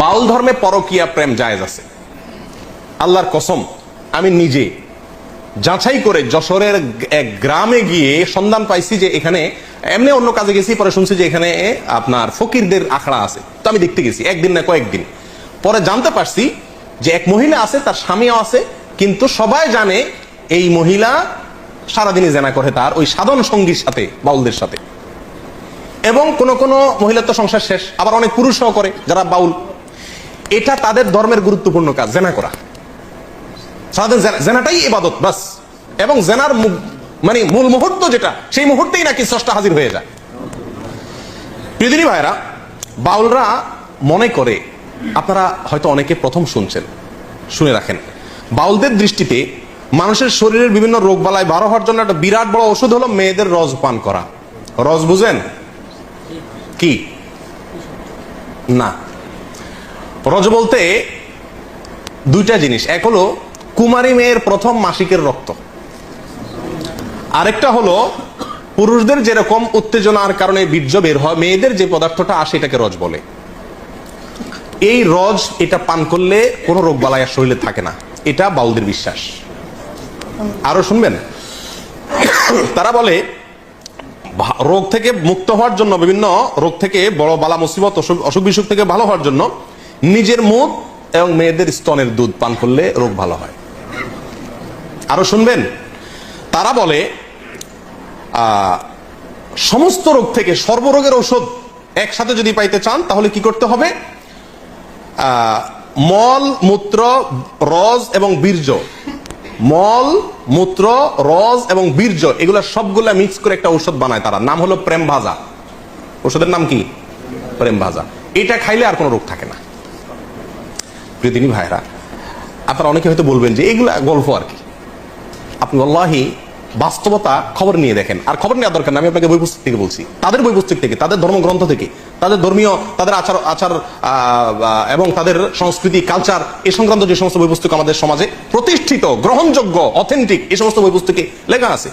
বাউল ধর্মে পরকীয়া প্রেম জায়েজ আছে। আল্লাহর কসম, আমি নিজে যাচাই করে যশোরের এক গ্রামে গিয়ে সন্ধান পাইছি যে এখানে, এমনি অন্য কাজে গেছি, পরে শুনছি যে এখানে আপনার ফকিরদের আখড়া আছে। তো আমি দেখতে গেছি, একদিন না কয়েকদিন পরে জানতে পারছি যে এক মহিলা আছে, তার স্বামীও আছে, কিন্তু সবাই জানে এই মহিলা সারাদিনই জেনা করে তার ওই সাধন সঙ্গীর সাথে, বাউলদের সাথে। এবং কোন কোন মহিলার তো সংসার শেষ, আবার অনেক পুরুষও করে যারা বাউল। এটা তাদের ধর্মের গুরুত্বপূর্ণ কাজ, জেনা করা। সারাদিন জেনাটাই ইবাদত বাস। এবং জেনার মানে মূল মুহূর্ত যেটা, সেই মুহূর্তেই নাকি স্রষ্টা হাজির হয়ে যায়। প্রিয়দিনী ভাইরা, বাউলরা মনে করে, আপনারা হয়তো অনেকে প্রথম শুনছেন, শুনে রাখেন, বাউলদের দৃষ্টিতে মানুষের শরীরের বিভিন্ন রোগ বালাই ভালো হওয়ার জন্য একটা বিরাট বড় ওষুধ হলো মেয়েদের রজ পান করা। রজ বুঝেন কি? না, রজ বলতে দুইটা জিনিস। এক হলো কুমারী মেয়ের প্রথম মাসিকের রক্ত, আরেকটা হলো পুরুষদের যেরকম উত্তেজনার কারণে বীর্য বের হয়, মেয়েদের যে পদার্থটা আসে এটাকে রজ বলে। এই রজ, এটা পান করলে কোনো রোগ বালাই আর শরীরে থাকে না, এটা বাউলদের বিশ্বাস। আরো শুনবেন, তারা বলে রোগ থেকে মুক্ত হওয়ার জন্য, বিভিন্ন রোগ থেকে, বড় বালা মুসিবত অসুখ বিসুখ থেকে ভালো হওয়ার জন্য নিজের মুখ এবং মেয়েদের স্তনের দুধ পান করলে রোগ ভালো হয়। আরো শুনবেন, তারা বলে সমস্ত রোগ থেকে সর্বরোগের ঔষধ একসাথে যদি পাইতে চান তাহলে কি করতে হবে? মল, মূত্র, রজ এবং বীর্য, মল, মূত্র, রজ এবং বীর্য, এগুলা সবগুলা মিক্স করে একটা ঔষধ বানায় তারা, নাম হলো প্রেম ভাজা। ঔষধের নাম কি? প্রেম ভাজা। এটা খাইলে আর কোনো রোগ থাকে না। প্রিয়দিনী ভাইরা, আপনারা অনেকে হয়তো বলবেন যে এগুলা গল্প আর কি। আপনি আল্লাহি বাস্তবতা খবর নিয়ে দেখেন, আর খবর নেওয়ার দরকার না, আমি আপনাকে বই পুস্তক থেকে বলছি, তাদের বই পুস্তক থেকে, তাদের ধর্মগ্রন্থ থেকে, তাদের ধর্মীয়, তাদের আচার এবং তাদের সংস্কৃতি, কালচার, এ সংক্রান্ত যে সমস্ত বই পুস্তক আমাদের সমাজে প্রতিষ্ঠিত, গ্রহণযোগ্য, অথেন্টিক, এই সমস্ত বই পুস্তকে লেখা আছে।